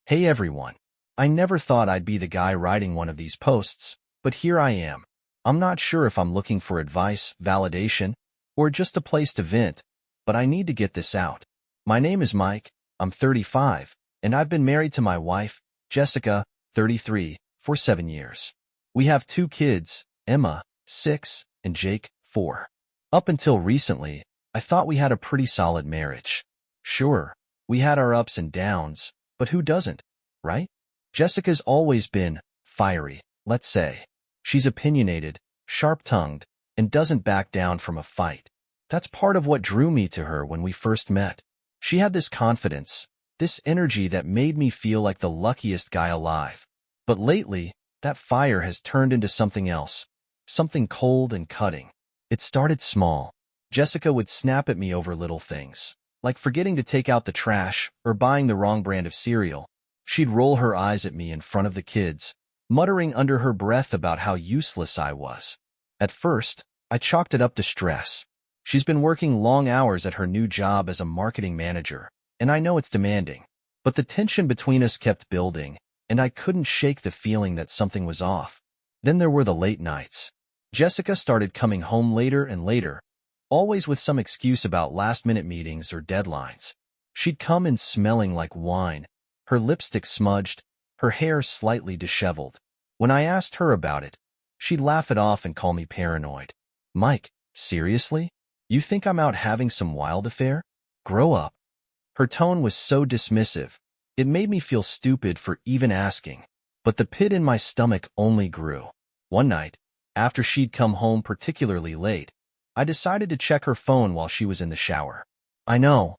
Hey everyone. I never thought I'd be the guy writing one of these posts, but here I am. I'm not sure if I'm looking for advice, validation, or just a place to vent, but I need to get this out. My name is Mike, I'm 35, and I've been married to my wife, Jessica, 33, for 7 years. We have 2 kids, Emma, 6, and Jake, 4. Up until recently, I thought we had a pretty solid marriage. Sure, we had our ups and downs, but who doesn't, right? Jessica's always been fiery, let's say. She's opinionated, sharp-tongued, and doesn't back down from a fight. That's part of what drew me to her when we first met. She had this confidence, this energy that made me feel like the luckiest guy alive. But lately, that fire has turned into something else, something cold and cutting. It started small. Jessica would snap at me over little things, like forgetting to take out the trash or buying the wrong brand of cereal. She'd roll her eyes at me in front of the kids, muttering under her breath about how useless I was. At first, I chalked it up to stress. She's been working long hours at her new job as a marketing manager, and I know it's demanding. But the tension between us kept building, and I couldn't shake the feeling that something was off. Then there were the late nights. Jessica started coming home later and later, always with some excuse about last-minute meetings or deadlines. She'd come in smelling like wine, her lipstick smudged, her hair slightly disheveled. When I asked her about it, she'd laugh it off and call me paranoid. Mike, seriously? You think I'm out having some wild affair? Grow up. Her tone was so dismissive, it made me feel stupid for even asking. But the pit in my stomach only grew. One night, after she'd come home particularly late, I decided to check her phone while she was in the shower. I know,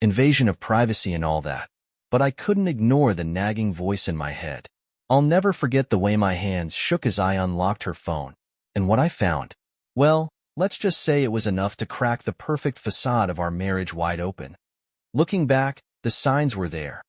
invasion of privacy and all that. But I couldn't ignore the nagging voice in my head. I'll never forget the way my hands shook as I unlocked her phone. And what I found? Well, let's just say it was enough to crack the perfect facade of our marriage wide open. Looking back, the signs were there.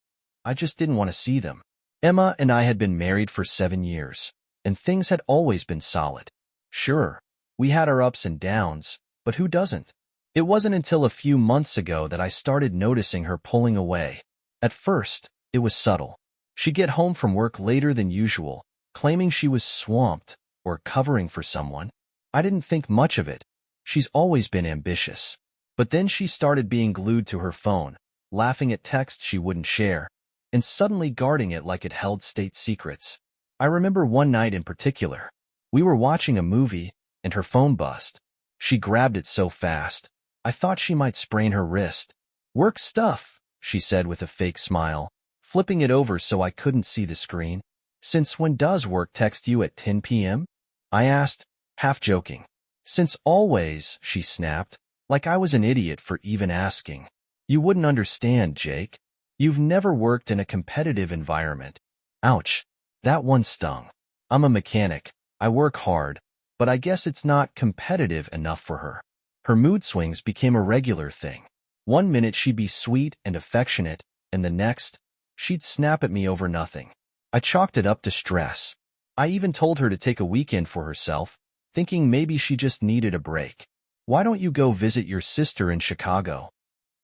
I just didn't want to see them. Emma and I had been married for 7 years, and things had always been solid. Sure, we had our ups and downs, but who doesn't? It wasn't until a few months ago that I started noticing her pulling away. At first, it was subtle. She'd get home from work later than usual, claiming she was swamped or covering for someone. I didn't think much of it. She's always been ambitious. But then she started being glued to her phone, laughing at texts she wouldn't share, and suddenly guarding it like it held state secrets. I remember one night in particular. We were watching a movie, and her phone buzzed. She grabbed it so fast, I thought she might sprain her wrist. Work stuff, she said with a fake smile, flipping it over so I couldn't see the screen. Since when does work text you at 10 p.m.? I asked, half joking. Since always, she snapped, like I was an idiot for even asking. You wouldn't understand, Jake. You've never worked in a competitive environment. Ouch, that one stung. I'm a mechanic. I work hard, but I guess it's not competitive enough for her. Her mood swings became a regular thing. One minute she'd be sweet and affectionate, and the next, she'd snap at me over nothing. I chalked it up to stress. I even told her to take a weekend for herself, thinking maybe she just needed a break. Why don't you go visit your sister in Chicago?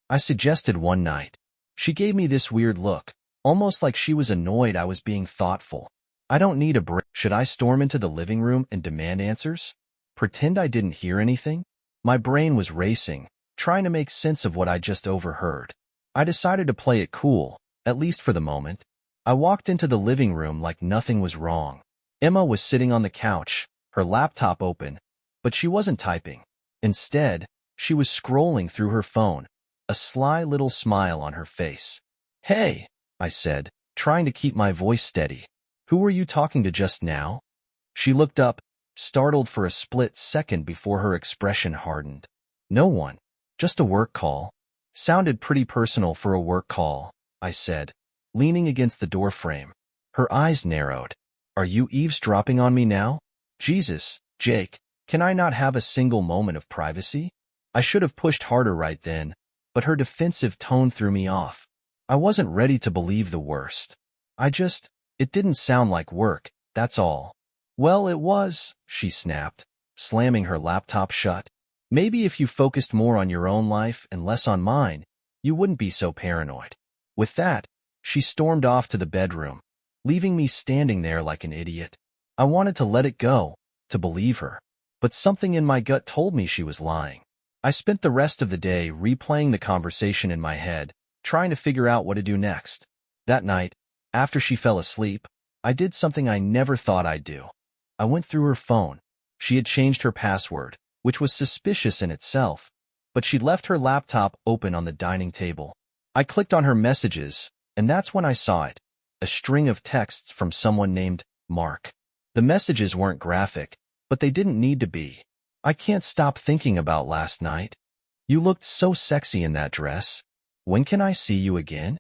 I suggested one night. She gave me this weird look, almost like she was annoyed I was being thoughtful. I don't need a break. Should I storm into the living room and demand answers? Pretend I didn't hear anything? My brain was racing, trying to make sense of what I just overheard. I decided to play it cool, at least for the moment. I walked into the living room like nothing was wrong. Emma was sitting on the couch, her laptop open, but she wasn't typing. Instead, she was scrolling through her phone, a sly little smile on her face. Hey, I said, trying to keep my voice steady. Who were you talking to just now? She looked up, startled for a split second before her expression hardened. No one. Just a work call. Sounded pretty personal for a work call, I said, leaning against the doorframe. Her eyes narrowed. Are you eavesdropping on me now? Jesus, Jake, can I not have a single moment of privacy? I should have pushed harder right then, but her defensive tone threw me off. I wasn't ready to believe the worst. It didn't sound like work, that's all. Well, it was, she snapped, slamming her laptop shut. Maybe if you focused more on your own life and less on mine, you wouldn't be so paranoid. With that, She stormed off to the bedroom, leaving me standing there like an idiot. I wanted to let it go, to believe her, but something in my gut told me she was lying. I spent the rest of the day replaying the conversation in my head, trying to figure out what to do next. That night, after she fell asleep, I did something I never thought I'd do. I went through her phone. She had changed her password, which was suspicious in itself, but she'd left her laptop open on the dining table. I clicked on her messages, and that's when I saw it, a string of texts from someone named Mark. The messages weren't graphic, but they didn't need to be. I can't stop thinking about last night. You looked so sexy in that dress. When can I see you again?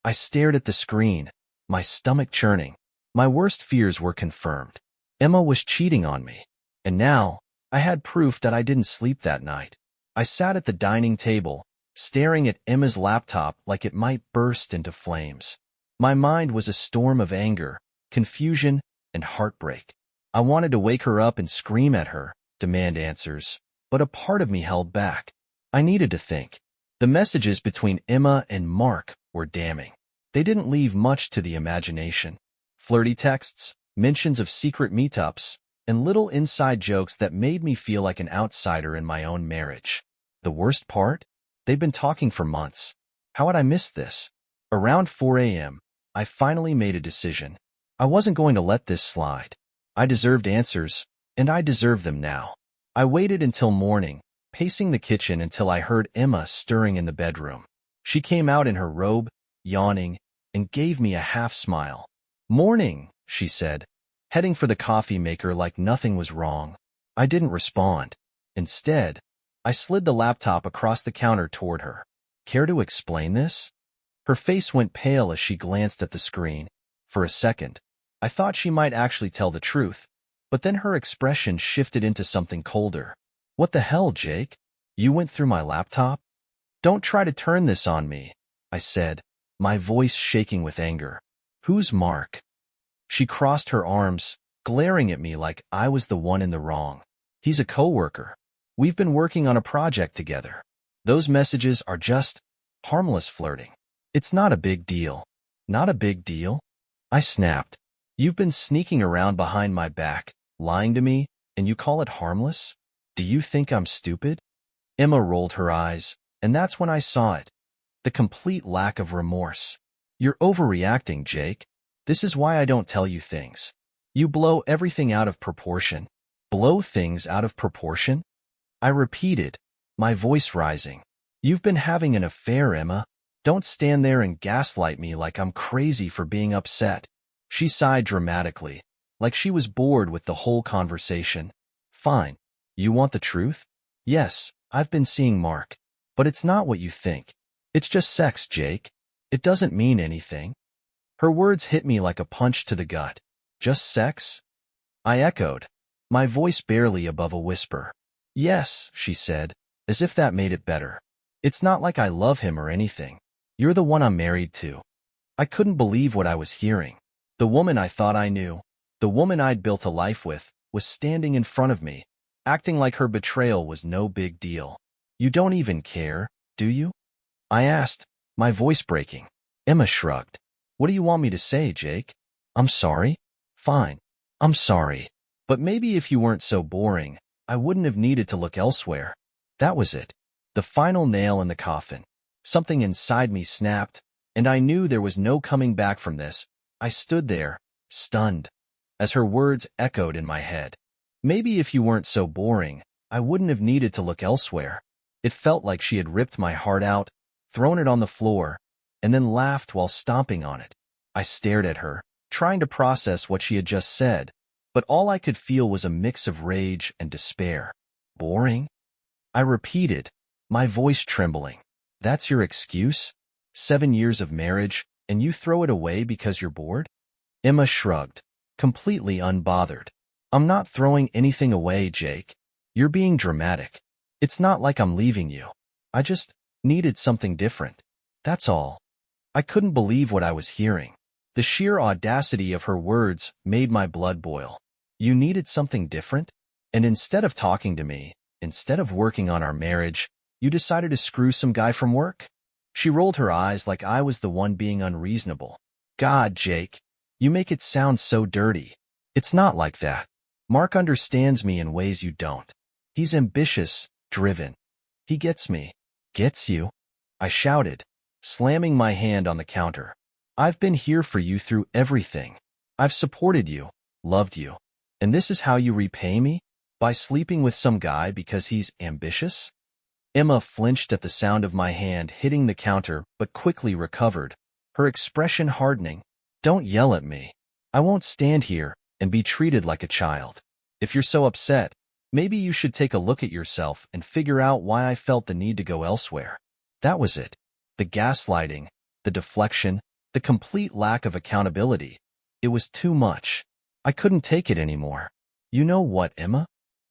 I stared at the screen, my stomach churning. My worst fears were confirmed. Emma was cheating on me. And now, I had proof that I didn't sleep that night. I sat at the dining table, staring at Emma's laptop like it might burst into flames. My mind was a storm of anger, confusion, and heartbreak. I wanted to wake her up and scream at her, demand answers, but a part of me held back. I needed to think. The messages between Emma and Mark were damning. They didn't leave much to the imagination. Flirty texts, mentions of secret meetups, and little inside jokes that made me feel like an outsider in my own marriage. The worst part? They'd been talking for months. How had I missed this? Around 4 a.m., I finally made a decision. I wasn't going to let this slide. I deserved answers, and I deserved them now. I waited until morning, pacing the kitchen until I heard Emma stirring in the bedroom. She came out in her robe, yawning, and gave me a half-smile. "Morning," she said, heading for the coffee maker like nothing was wrong. I didn't respond. Instead, I slid the laptop across the counter toward her. Care to explain this? Her face went pale as she glanced at the screen. For a second, I thought she might actually tell the truth, but then her expression shifted into something colder. "What the hell, Jake? You went through my laptop?" "Don't try to turn this on me," I said, my voice shaking with anger. "Who's Mark?" She crossed her arms, glaring at me like I was the one in the wrong. "He's a coworker. We've been working on a project together. Those messages are just harmless flirting. It's not a big deal." "Not a big deal?" I snapped. "You've been sneaking around behind my back, lying to me, and you call it harmless? Do you think I'm stupid?" Emma rolled her eyes, and that's when I saw it. The complete lack of remorse. "You're overreacting, Jake. This is why I don't tell you things. You blow everything out of proportion." "Blow things out of proportion?" I repeated, my voice rising. "You've been having an affair, Emma. Don't stand there and gaslight me like I'm crazy for being upset." She sighed dramatically, like she was bored with the whole conversation. "Fine. You want the truth?" "Yes, I've been seeing Mark. But it's not what you think. It's just sex, Jake. It doesn't mean anything." Her words hit me like a punch to the gut. "Just sex?" I echoed, my voice barely above a whisper. "Yes," she said, as if that made it better. "It's not like I love him or anything. You're the one I'm married to." I couldn't believe what I was hearing. The woman I thought I knew, the woman I'd built a life with, was standing in front of me, acting like her betrayal was no big deal. "You don't even care, do you?" I asked, my voice breaking. Emma shrugged. "What do you want me to say, Jake? I'm sorry?" "Fine. I'm sorry. But maybe if you weren't so boring, I wouldn't have needed to look elsewhere." That was it. The final nail in the coffin. Something inside me snapped, and I knew there was no coming back from this. I stood there, stunned, as her words echoed in my head. "Maybe if you weren't so boring, I wouldn't have needed to look elsewhere." It felt like she had ripped my heart out, thrown it on the floor, and then laughed while stomping on it. I stared at her, trying to process what she had just said, but all I could feel was a mix of rage and despair. "Boring?" I repeated, my voice trembling. "That's your excuse? 7 years of marriage, and you throw it away because you're bored?" Emma shrugged, completely unbothered. "I'm not throwing anything away, Jake. You're being dramatic. It's not like I'm leaving you. I just needed something different. That's all." I couldn't believe what I was hearing. The sheer audacity of her words made my blood boil. "You needed something different? And instead of talking to me, instead of working on our marriage, you decided to screw some guy from work?" She rolled her eyes like I was the one being unreasonable. God, Jake, you make it sound so dirty. It's not like that. Mark understands me in ways you don't. He's ambitious, driven. He gets me. Gets you? I shouted, slamming my hand on the counter. I've been here for you through everything. I've supported you, loved you. And this is how you repay me? By sleeping with some guy because he's ambitious? Emma flinched at the sound of my hand hitting the counter but quickly recovered, her expression hardening. Don't yell at me. I won't stand here and be treated like a child. If you're so upset, maybe you should take a look at yourself and figure out why I felt the need to go elsewhere. That was it. The gaslighting, the deflection, the complete lack of accountability. It was too much. I couldn't take it anymore. You know what, Emma?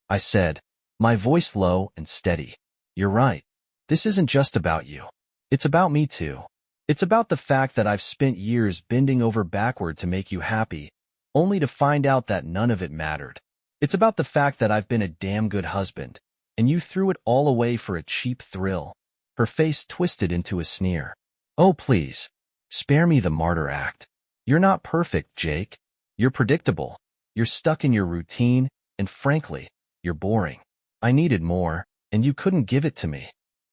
I said, my voice low and steady. You're right. This isn't just about you. It's about me too. It's about the fact that I've spent years bending over backward to make you happy, only to find out that none of it mattered. It's about the fact that I've been a damn good husband, and you threw it all away for a cheap thrill. Her face twisted into a sneer. Oh, please. Spare me the martyr act. You're not perfect, Jake. You're predictable. You're stuck in your routine, and frankly, you're boring. I needed more, and you couldn't give it to me.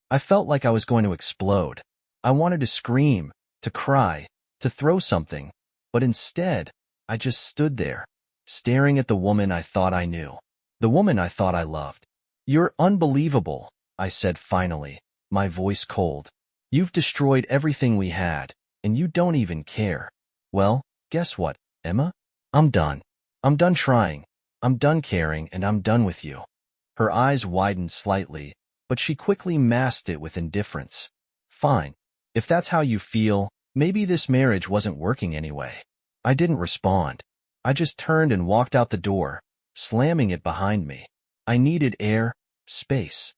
I felt like I was going to explode. I wanted to scream, to cry, to throw something, but instead, I just stood there, staring at the woman I thought I knew, the woman I thought I loved. You're unbelievable, I said finally, my voice cold. You've destroyed everything we had, and you don't even care. Well, guess what, Emma? I'm done. I'm done trying. I'm done caring, and I'm done with you. Her eyes widened slightly, but she quickly masked it with indifference. Fine. If that's how you feel, maybe this marriage wasn't working anyway. I didn't respond. I just turned and walked out the door, slamming it behind me. I needed air, space,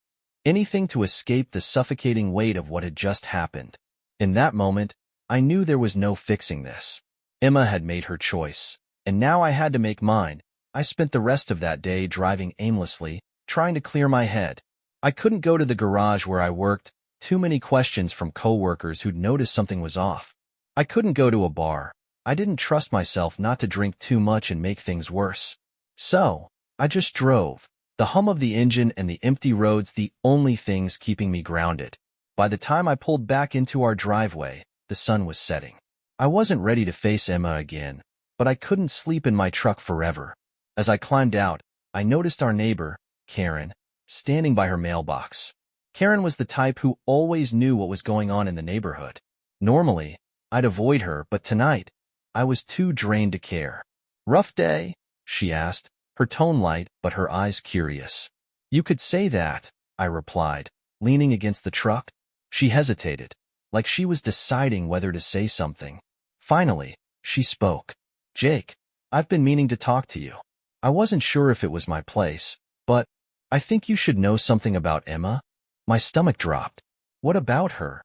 anything to escape the suffocating weight of what had just happened. In that moment, I knew there was no fixing this. Emma had made her choice, and now I had to make mine. I spent the rest of that day driving aimlessly, trying to clear my head. I couldn't go to the garage where I worked, too many questions from coworkers who'd noticed something was off. I couldn't go to a bar. I didn't trust myself not to drink too much and make things worse. So, I just drove, the hum of the engine and the empty roads the only things keeping me grounded. By the time I pulled back into our driveway, the sun was setting. I wasn't ready to face Emma again, but I couldn't sleep in my truck forever. As I climbed out, I noticed our neighbor, Karen, standing by her mailbox. Karen was the type who always knew what was going on in the neighborhood. Normally, I'd avoid her, but tonight, I was too drained to care. Rough day? She asked, her tone light but her eyes curious. You could say that, I replied, leaning against the truck. She hesitated, like she was deciding whether to say something. Finally, she spoke. Jake, I've been meaning to talk to you. I wasn't sure if it was my place, but I think you should know something about Emma. My stomach dropped. What about her?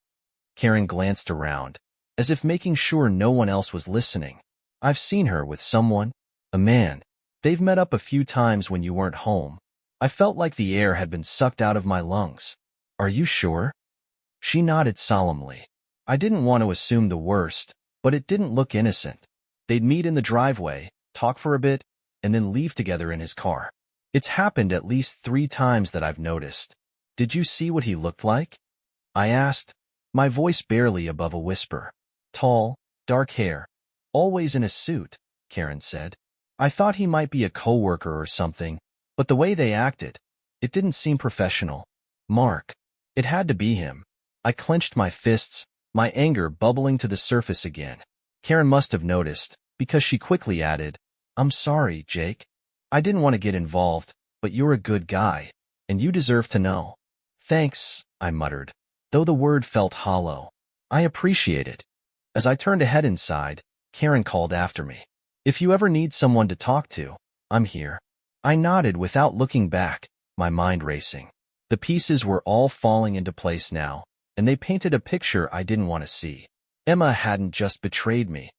Karen glanced around, as if making sure no one else was listening. I've seen her with someone, a man. They've met up a few times when you weren't home. I felt like the air had been sucked out of my lungs. Are you sure? She nodded solemnly. I didn't want to assume the worst, but it didn't look innocent. They'd meet in the driveway, talk for a bit, and then leave together in his car. It's happened at least 3 times that I've noticed. Did you see what he looked like? I asked, my voice barely above a whisper. Tall, dark hair, always in a suit, Karen said. I thought he might be a coworker or something, but the way they acted, it didn't seem professional. Mark. It had to be him. I clenched my fists, my anger bubbling to the surface again. Karen must have noticed, because she quickly added, I'm sorry, Jake. I didn't want to get involved, but you're a good guy, and you deserve to know. Thanks, I muttered, though the word felt hollow. I appreciate it. As I turned to head inside, Karen called after me. If you ever need someone to talk to, I'm here. I nodded without looking back, my mind racing. The pieces were all falling into place now, and they painted a picture I didn't want to see. Emma hadn't just betrayed me.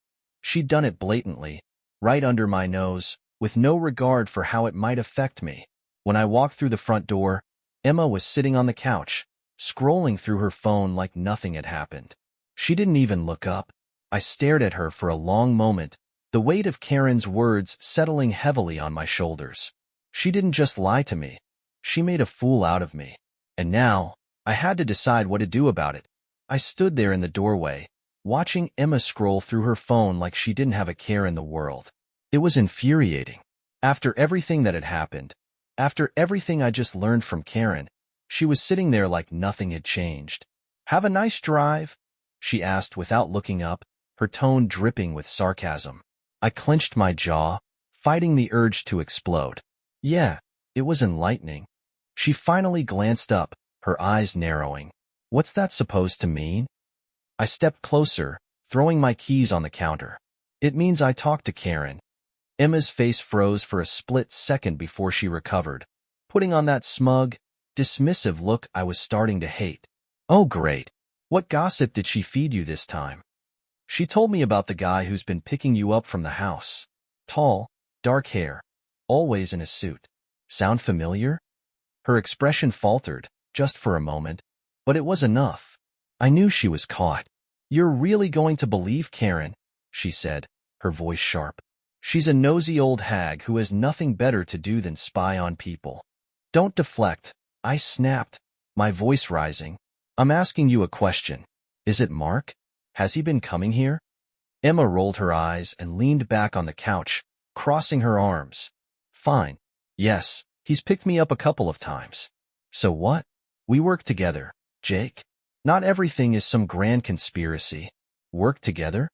She'd done it blatantly, right under my nose, with no regard for how it might affect me. When I walked through the front door, Emma was sitting on the couch, scrolling through her phone like nothing had happened. She didn't even look up. I stared at her for a long moment, the weight of Karen's words settling heavily on my shoulders. She didn't just lie to me. She made a fool out of me. And now, I had to decide what to do about it. I stood there in the doorway, watching Emma scroll through her phone like she didn't have a care in the world. It was infuriating. After everything that had happened, after everything I just learned from Karen, she was sitting there like nothing had changed. "Have a nice drive?" she asked without looking up, her tone dripping with sarcasm. I clenched my jaw, fighting the urge to explode. Yeah, it was enlightening. She finally glanced up, her eyes narrowing. What's that supposed to mean? I stepped closer, throwing my keys on the counter. It means I talked to Karen. Emma's face froze for a split second before she recovered, putting on that smug, dismissive look I was starting to hate. Oh, great. What gossip did she feed you this time? She told me about the guy who's been picking you up from the house. Tall, dark hair, always in a suit. Sound familiar? Her expression faltered, just for a moment, but it was enough. I knew she was caught. "You're really going to believe Karen," she said, her voice sharp. "She's a nosy old hag who has nothing better to do than spy on people." "Don't deflect," I snapped, my voice rising. "I'm asking you a question. Is it Mark? Has he been coming here?" Emma rolled her eyes and leaned back on the couch, crossing her arms. "Fine. Yes, he's picked me up a couple of times." "So what? We work together, Jake. Not everything is some grand conspiracy." "Work together?"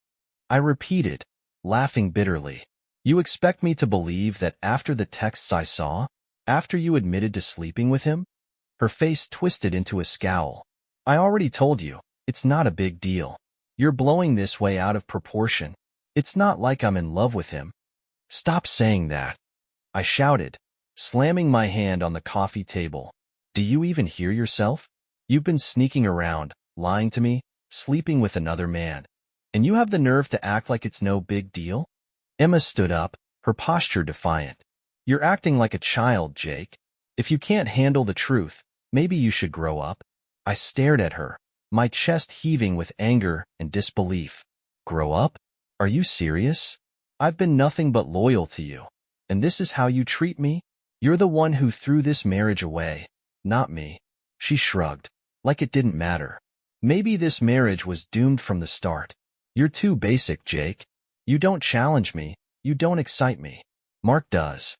I repeated, laughing bitterly. "You expect me to believe that after the texts I saw, after you admitted to sleeping with him?" Her face twisted into a scowl. "I already told you, it's not a big deal. You're blowing this way out of proportion. It's not like I'm in love with him." "Stop saying that," I shouted, slamming my hand on the coffee table. "Do you even hear yourself? You've been sneaking around, lying to me, sleeping with another man, and you have the nerve to act like it's no big deal?" Emma stood up, her posture defiant. "You're acting like a child, Jake. If you can't handle the truth, maybe you should grow up." I stared at her, my chest heaving with anger and disbelief. "Grow up? Are you serious? I've been nothing but loyal to you, and this is how you treat me? You're the one who threw this marriage away, not me." She shrugged, like it didn't matter. "Maybe this marriage was doomed from the start. You're too basic, Jake. You don't challenge me, you don't excite me. Mark does."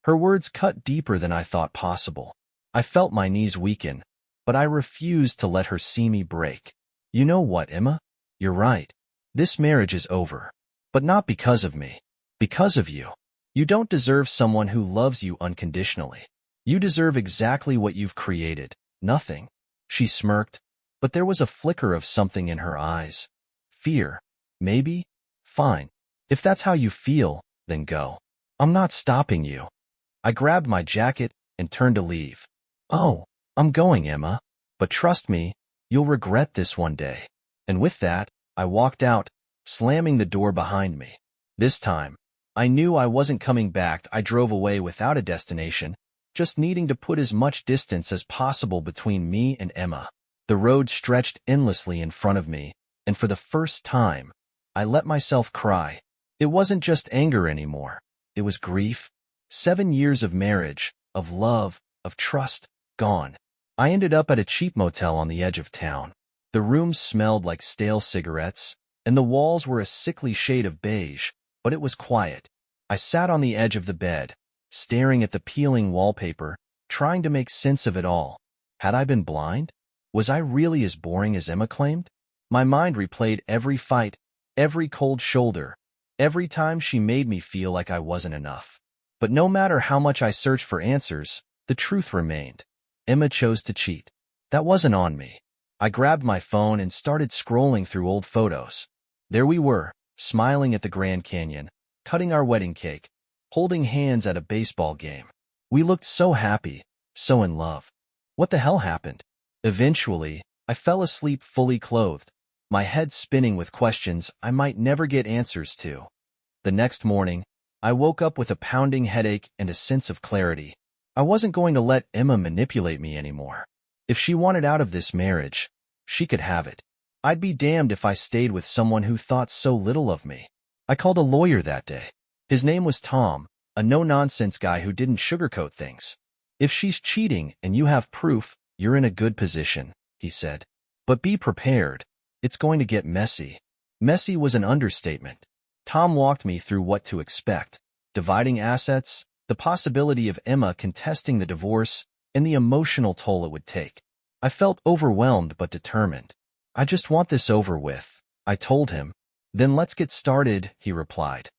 Her words cut deeper than I thought possible. I felt my knees weaken, but I refused to let her see me break. "You know what, Emma? You're right. This marriage is over. But not because of me. Because of you. You don't deserve someone who loves you unconditionally. You deserve exactly what you've created, nothing." She smirked, but there was a flicker of something in her eyes. Fear, maybe? Fine. If that's how you feel, then go. I'm not stopping you. I grabbed my jacket and turned to leave. "Oh, I'm going, Emma. But trust me, you'll regret this one day." And with that, I walked out, slamming the door behind me. This time, I knew I wasn't coming back. I drove away without a destination, just needing to put as much distance as possible between me and Emma. The road stretched endlessly in front of me, and for the first time, I let myself cry. It wasn't just anger anymore. It was grief. 7 years of marriage, of love, of trust, gone. I ended up at a cheap motel on the edge of town. The rooms smelled like stale cigarettes, and the walls were a sickly shade of beige, but it was quiet. I sat on the edge of the bed, staring at the peeling wallpaper, trying to make sense of it all. Had I been blind? Was I really as boring as Emma claimed? My mind replayed every fight, every cold shoulder, every time she made me feel like I wasn't enough. But no matter how much I searched for answers, the truth remained. Emma chose to cheat. That wasn't on me. I grabbed my phone and started scrolling through old photos. There we were, smiling at the Grand Canyon, cutting our wedding cake, holding hands at a baseball game. We looked so happy, so in love. What the hell happened? Eventually, I fell asleep fully clothed, my head spinning with questions I might never get answers to. The next morning, I woke up with a pounding headache and a sense of clarity. I wasn't going to let Emma manipulate me anymore. If she wanted out of this marriage, she could have it. I'd be damned if I stayed with someone who thought so little of me. I called a lawyer that day. His name was Tom, a no-nonsense guy who didn't sugarcoat things. If she's cheating and you have proof, you're in a good position, he said. But be prepared. It's going to get messy. Messy was an understatement. Tom walked me through what to expect: dividing assets, the possibility of Emma contesting the divorce, and the emotional toll it would take. I felt overwhelmed but determined. I just want this over with, I told him. Then let's get started, he replied.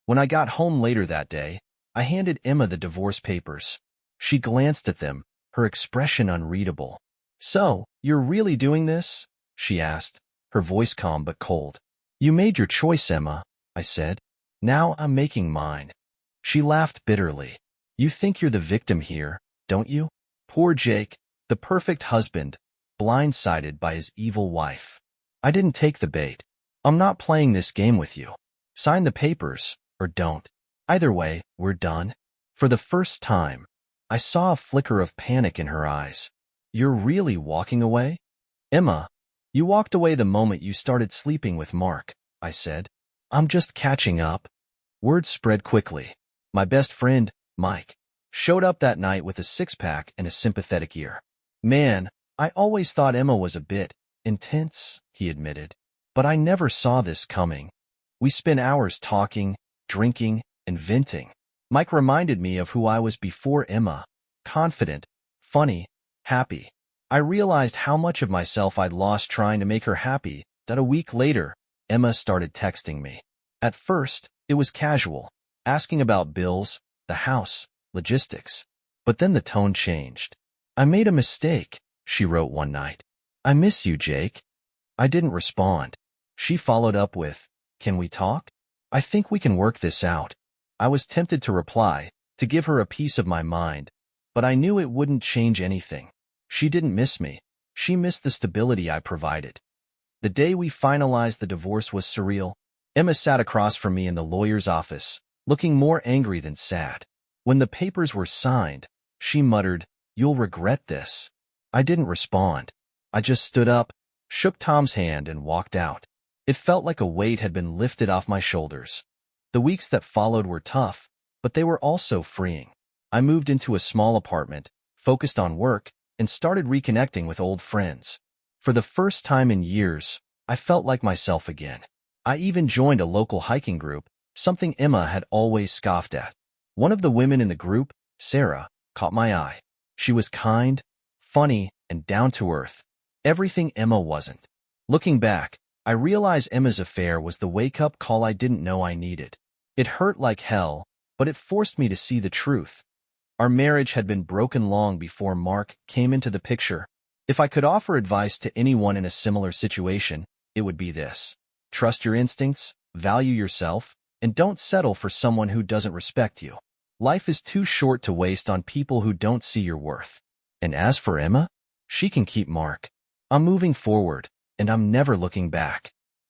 When I got home later that day, I handed Emma the divorce papers. She glanced at them, her expression unreadable. So, you're really doing this? She asked, her voice calm but cold. You made your choice, Emma, I said. Now I'm making mine. She laughed bitterly. You think you're the victim here, don't you? Poor Jake, the perfect husband, blindsided by his evil wife. I didn't take the bait. I'm not playing this game with you. Sign the papers, or don't. Either way, we're done. For the first time, I saw a flicker of panic in her eyes. You're really walking away? Emma, you walked away the moment you started sleeping with Mark, I said. I'm just catching up. Word spread quickly. My best friend, Mike, showed up that night with a six-pack and a sympathetic ear. Man, I always thought Emma was a bit intense, he admitted. But I never saw this coming. We spent hours talking, drinking, and venting. Mike reminded me of who I was before Emma: confident, funny, happy. I realized how much of myself I'd lost trying to make her happy. That a week later, Emma started texting me. At first, it was casual, asking about bills, the house, logistics. But then the tone changed. I made a mistake, she wrote one night. I miss you, Jake. I didn't respond. She followed up with, can we talk? I think we can work this out. I was tempted to reply, to give her a piece of my mind, but I knew it wouldn't change anything. She didn't miss me. She missed the stability I provided. The day we finalized the divorce was surreal. Emma sat across from me in the lawyer's office, looking more angry than sad. When the papers were signed, she muttered, "You'll regret this." I didn't respond. I just stood up, shook Tom's hand, and walked out. It felt like a weight had been lifted off my shoulders. The weeks that followed were tough, but they were also freeing. I moved into a small apartment, focused on work, and started reconnecting with old friends. For the first time in years, I felt like myself again. I even joined a local hiking group, something Emma had always scoffed at. One of the women in the group, Sarah, caught my eye. She was kind, funny, and down to earth. Everything Emma wasn't. Looking back, I realize Emma's affair was the wake-up call I didn't know I needed. It hurt like hell, but it forced me to see the truth. Our marriage had been broken long before Mark came into the picture. If I could offer advice to anyone in a similar situation, it would be this: trust your instincts, value yourself, and don't settle for someone who doesn't respect you. Life is too short to waste on people who don't see your worth. And as for Emma, she can keep Mark. I'm moving forward, and I'm never looking back.